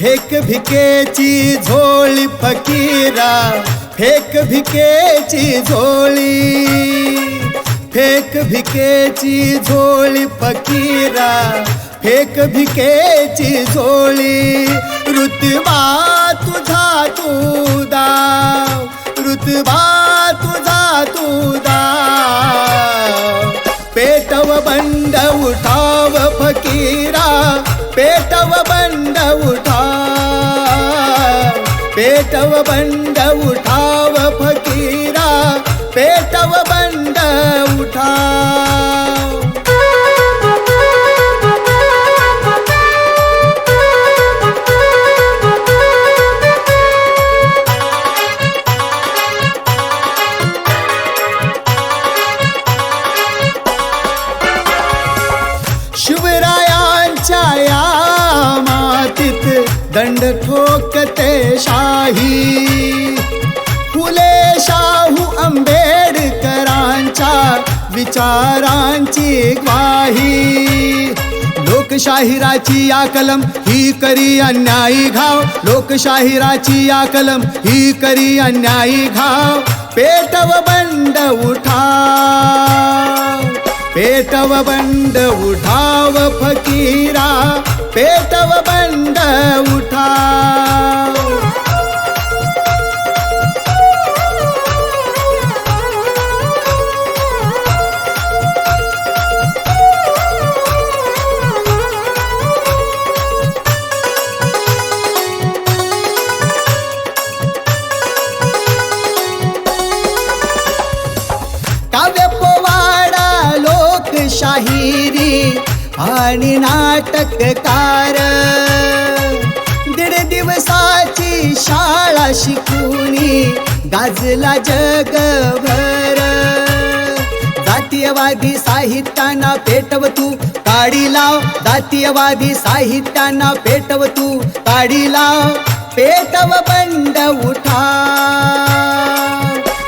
Fake भिकेची झोळी फकीरा, fake भिकेची झोळी, fake भिकेची झोळी फकीरा, फेक भिकेची झोळी. रुतबा तुझा तू दाव, रुतबा तुझा तू दाव. पेटव बंड उठाव फकीरा, पेटव बंड उठाव, पेटव बंड उठाव फकीरा, पेटव बंड उठाव. शिवरायांच्या या मातीत दंड ठोकते शाही, फुले शाहू आंबेडकरांच्या विचारांची ग्वाही. लोकशाहीराची या कलम ही करी अन्यायी घाव, लोकशाहीराची या कलम ही करी अन्यायी घाव. पेटव बंड उठाव, पेटव बंड उठाव फकीरा, पेटव बंड उठाव. काव्यपोवाडा लोकशाहिरी आणि नाटककार, दीड दिवसाची शाळा शिकूनी गाजला जगभर. जातीयवादी साहित्याना पेटव तू काडी लाव, जातीयवादी साहित्याना पेटव तू काडी लाव. पेटव बंड उठाव,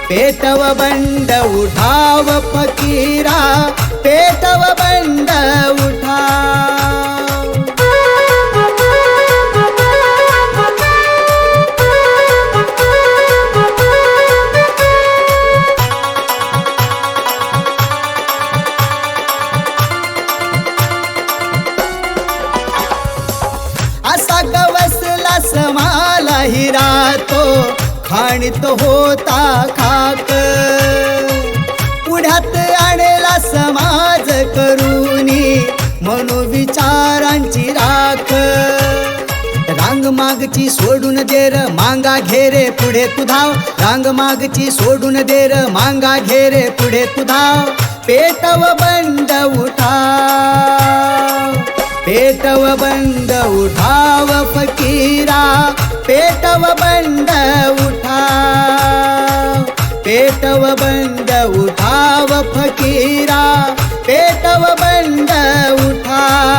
पेटव बंड उठाव फकीरा, पेटव बंड उठाव. असा गवसला समाला हिरा तो खाणीत होता खाक, पुढ्यात आणला समाज करूनी मनोविचारांची राख. रांग मागची सोडून देर मांगा घेरे पुढे तू धाव, रांग मागची सोडून देर मांगा घेरे पुढे तू धाव. पेटव बंड उठाव, पेटव बंड उठाव फकीरा, पेटव बंड उठाव, पेटव बंड उठाव फकीरा, पेटव बंड उठाव.